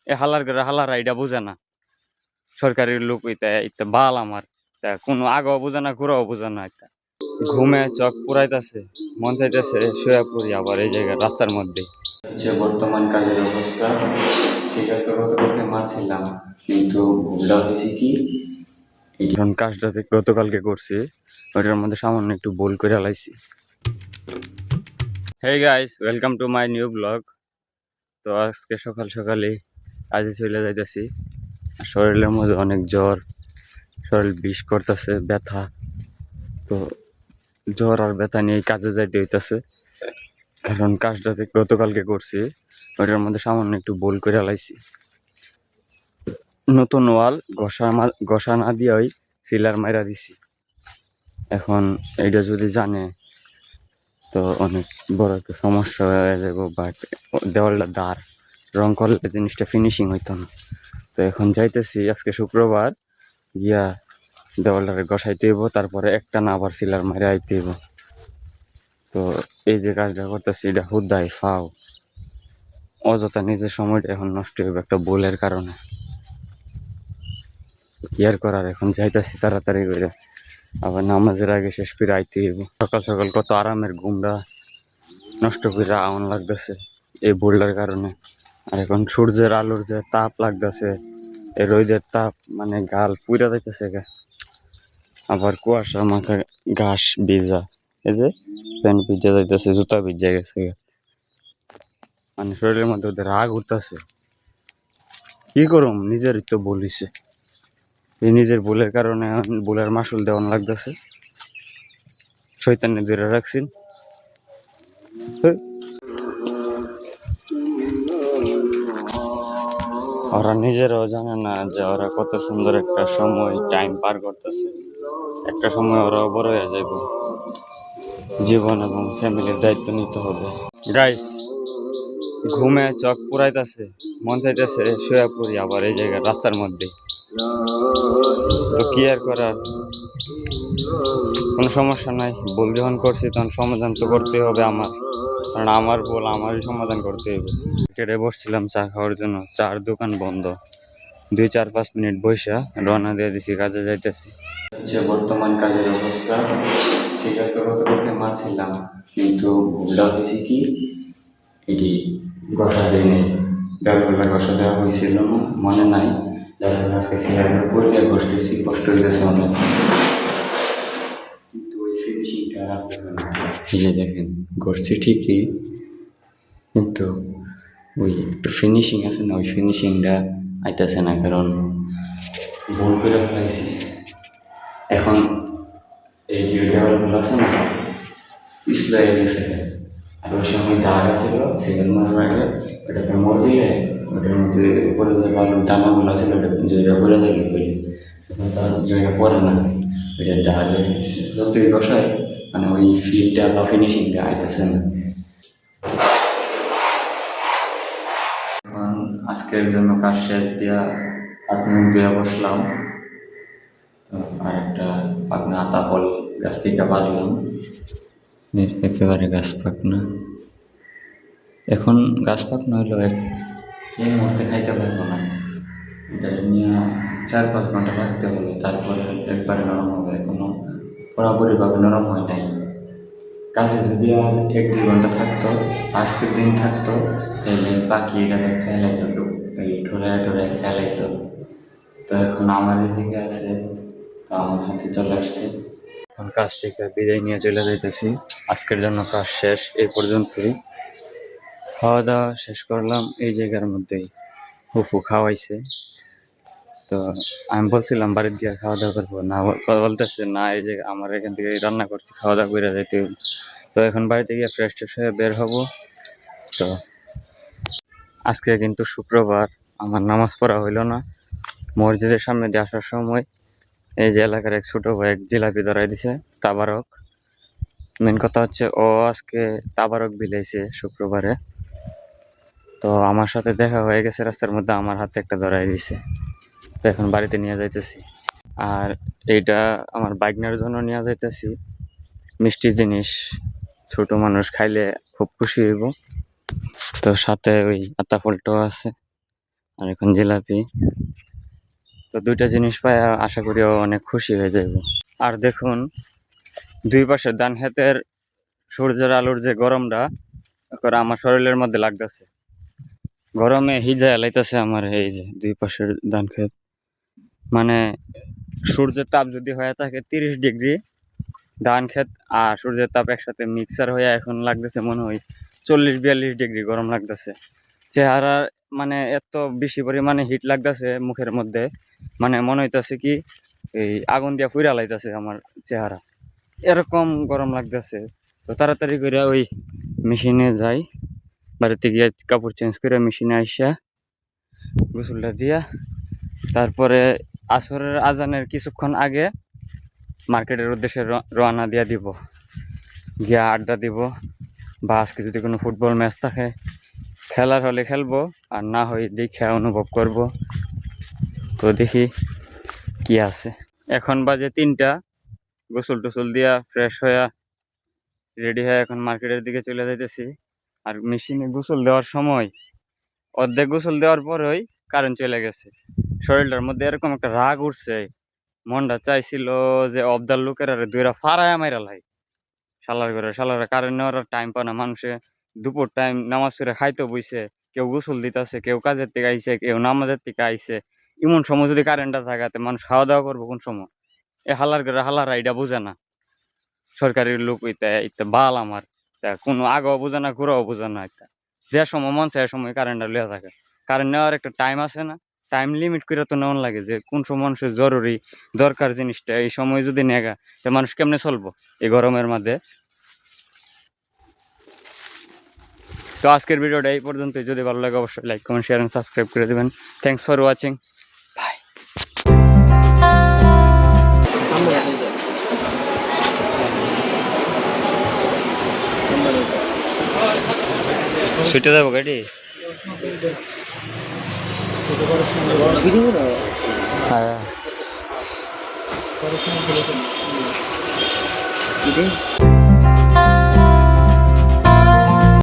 এ হালার করে হালারা এটা বুঝে না। সরকারি লোক এটা এটা বাল আমার কোনো আগাও বুঝে না ঘুরাও বুঝে না। একটা ঘুমে চোখ পুরাইতেছে, মন চাইতেছে শুয়ে পড়ি আবার এই জায়গায় রাস্তার মধ্যে। হচ্ছে বর্তমান কাজের অবস্থা। সেটা তো গতকালকে মারছিলাম, কিন্তু ভুলটা হয়েছে কি, এখন কাজটা গতকালকে করছি, ওটার মধ্যে সামান্য একটু ভুল করে লাইছি। Hey guys, welcome to my new blog. তো আজকে সকাল সকালে কাজে চলে যাইতেছি। শরীরের মধ্যে অনেক জ্বর, শরীর বিষ করতেছে, ব্যথা। তো জ্বর আর ব্যথা নিয়ে কাজে যাইতে হইতেছে, কারণ কাজটা গতকালকে করছি, ওটার মধ্যে সামান্য একটু ভুল করে লাইছি। নতুন ওয়াল ঘষা না দিয়ে ওই সিলার মাইরা দিছি। এখন এইটা যদি জানে তো অনেক বড় একটা সমস্যা হয়ে যাবো, বাট দেওয়ালটা দাঁড় রং করলে জিনিসটা ফিনিশিং হইতো না। তো এখন যাইতেছি, আজকে শুক্রবার, গিয়া দেওয়ালটারে ঘষাইতে হইব, তারপরে একটা না আবার সিলার মাইরা আইতে হইব। তো এই যে কাজটা করতেছি এটা হুদাই ফাও, অযথা নিজের সময়টা এখন নষ্ট হইব একটা ভুলের কারণে। কেয়ার করার, এখন যাইতেছি তাড়াতাড়ি করে, আবার নামাজের আগে শেষ করে আইতে হইব। সকাল সকাল কত আরামের ঘুমটা নষ্ট করে আউন লাগতেছে এই ভুলটার কারণে। আর এখন সূর্যের আলোর যে তাপ লাগতেছে, এই রোদের তাপ মানে গাল পুইরা যাইতেছে। আবার কুয়াশা মাখা, ঘাস ভিজা, এই যে প্যান্ট ভিজা যাইতেছে, জুতা ভিজা গেছে, মানে শরীরের মধ্যে ওদের রাগ উঠতেছে। কি করুম, নিজেরই তো বলিছে, এই নিজের ভুলের কারণে ভুলের মাসুল দেওয়ান লাগতেছে। শয়তানে ধরে রাখছি। ওরা নিজেরাও জানে না যে ওরা কত সুন্দর একটা সময় টাইম পার করতেছে। একটা সময় ওরাও বড় হয়ে যাইব, জীবন এবং ফ্যামিলির দায়িত্ব নিতে হবে। গাইস, ঘুমে চোখ পুরাইতেছে, মন চাইতেছে শুয়ে পড়ি আবার এই জায়গায় রাস্তার মধ্যে। তো কি আর করার, কোনো সমস্যা নাই। ভুল যখন করছি তখন সমাধান তো করতে হবে আমার, কারণ আমার ভুল আমারই সমাধান করতে হবে। কেটে বসছিলাম চা খাওয়ার জন্য, চার দোকান বন্ধ। 2-4-5 মিনিট বৈশা রওনা দিয়ে দিছি, কাজে যাইতেছি। হচ্ছে বর্তমান কাজের অবস্থা। সেটা তো গতকালকে মারছিলাম, কিন্তু ভুলটা হয়েছে কি, এটি ঘষা দেয় নেই। দেওয়ালগুলা ঘষা দেওয়া হয়েছিল না, মনে নাই। যার কারণে আজকে সিলারের উপর দিয়ে ঘষতেছি, কষ্ট হইতেছে অনেক, কিন্তু ওই ফিনিশিংটা আসতেছে না। এই যে দেখেন, ঘষছি ঠিকই, কিন্তু ওই একটা ফিনিশিং আছে না, ওই ফিনিশিংটা আইতেছে না, কারণ ভুল করে ফেলাইছি। এখন এই যে দেওয়ালগুলো আছে না, পিছলে গেছে। আর ওই সময় দাগ আছিল, সিমেন্ট মারার আগে ওটাকে মোড় দিলে ওটার মধ্যে উপরে যে বালুর দানাগুলো আছে ওটা জায়গা পরে যাইলে ফেলে, এখন তার জায়গা পড়ে না। ওইটা দাগে যতই বসায়, মানে ওই ফিলটা বা ফিনিশিংটা আইতেছে না। এখন আজকের জন্য কাজ শেষ দিয়া হাত মুখ দিয়ে বসলাম। আর একটা পাকনা আতা ফল গাছ থেকে পারলাম, একেবারে গাছ পাকনা। এখন গাছ পাকনা হইলেও এই মুহূর্তে খাইতে পারবো না, এটা নিয়ে 4-5 ঘন্টা রাখতে হবে, তারপরে একবারে নরম হবে। এখনো পুরোপুরিভাবে নরম হয় নাই। গাছে যদি আর 1-2 ঘন্টা থাকতো, আজকের দিন থাকতো, তাহলে পাখি এটাকে খেলাইতো, এই ঠোরায় ঠোরায় খেলাইতো। তো এখন আমার এদিকে আছে, তো আমার হাতে চলে আসছে। এখন কাজ থেকে বিদায় নিয়ে চলে যাইতেছি, আজকের জন্য কাজ শেষ এই পর্যন্তই। খাওয়া দাওয়া শেষ করলাম এই জায়গার মধ্যেই, ফুফু খাওয়াইছে। তো আমি বলছিলাম বাড়ির দিয়ে খাওয়া দাওয়া করবো না, বলতেছে না, এই যে আমার এখান থেকে রান্না করছি, খাওয়া দাওয়া করে যাইতে। তো এখন বাড়িতে গিয়ে ফ্রেশ ট্রেশ হয়ে বের হবো। তো আজকে কিন্তু শুক্রবার, আমার নামাজ পড়া হইল না। মসজিদের সামনে দিয়ে আসার সময় এই যে এলাকার এক ছোট ভাই এক জিলাপি ধরাই দিছে, তাবারক। মেন কথা হচ্ছে ও আজকে তাবারক বিলাইছে শুক্রবারে। তো আমার সাথে দেখা হয়ে গেছে রাস্তার মধ্যে, আমার হাতে একটা ধরাই দিছে। তো এখন বাড়িতে নিয়ে যাইতেছি। আর এইটা আমার বাইকনার জন্য নিয়ে যাইতেছি, মিষ্টি জিনিস, ছোট মানুষ খাইলে খুব খুশি হইব। তো সাথে ওই আতা ফলটাও আছে, আর এখন জিলাপি। তো দুইটা জিনিস পাই আশা করি ও অনেক খুশি হয়ে যাইব। আর দেখুন দুই পাশে ধান ক্ষেতের সূর্যের আলোর যে গরমটা করে আমার শরীরের মধ্যে লাগতেছে, গরমে হিজায় লাইতেছে আমার। এই যে দুই পাশের ধান ক্ষেত, মানে সূর্যের তাপ যদি হয়ে থাকে 30 ডিগ্রি, ধান ক্ষেত আর সূর্যের তাপ একসাথে মিক্সার হয়ে এখন লাগতেছে মনে হয় 40-42 ডিগ্রি গরম লাগতেছে। চেহারা মানে এত বেশি পরিমাণে হিট লাগতেছে মুখের মধ্যে, মানে মনে হইতেছে কি এই আগুন দিয়া ফুইরা লাইতেছে আমার চেহারা, এরকম গরম লাগতেছে। তো তাড়াতাড়ি করে ওই মেশিনে যাই, বাড়িতে গিয়ে কাপড় চেঞ্জ করে মেশিনে আইসা গোসলটা দিয়া তারপরে আসরের আজানের কিছুক্ষণ আগে মার্কেটের উদ্দেশ্যে রওনা দিয়া দিব, গিয়া আড্ডা দিব, বা আজকে যদি কোনো ফুটবল ম্যাচ থাকে খেলার হলে খেলবো, আর না হয় দেখে অনুভব করব। তো দেখি কি আছে। এখন বাজে 3টা, গোসল টোসল দিয়া ফ্রেশ হয়ে রেডি হয়ে এখন মার্কেটের দিকে চলে যাইতেছি। আর মেশিনে গোসল দেওয়ার সময় অর্ধেক গোসল দেওয়ার পরেই কারেন্ট চলে গেছে। শরীরটার মধ্যে এরকম একটা রাগ উঠছে, মনটা চাইছিল যে অবদার লোকের আর দুইরা ফাড়ায় মাইরা লাই। শালারা কারেন্ট নেওয়ার টাইম পায় না মানুষে। দুপুর টাইম নামাজ পড়ে খাইতে বইছে, কেউ গোসল দিতেছে, কেউ কাজের থেকে আইছে, কেউ নামাজের থেকে আইছে। এমন সময় যদি কারেন্টটা থাকাতে মানুষ খাওয়া দাওয়া করবো কোন সময়? এ হালারা এটা বোঝে না। সরকারি লোক ইত্যা বাল আমার, তা কোনো আগাও বোঝে না ঘুরাও বোঝে না। একটা যে সময় মন চায় সময় কারেন্টটা লিয়া থাকে। কারেন্ট নেওয়ার একটা টাইম আছে না, টাইম লিমিট করে তো নেওয়ার লাগে যে কোন সময় মানুষের জরুরি দরকার জিনিসটা, এই সময় যদি নেগা তো মানুষ কেমনে চলবো এই গরমের মধ্যে। তো আজকের ভিডিওটা এই পর্যন্তই। যদি ভালো লাগে অবশ্যই like comment share and subscribe করে দেবেন। Thanks for watching, bye. ছুটে যাবো গাড়ি। হ্যাঁ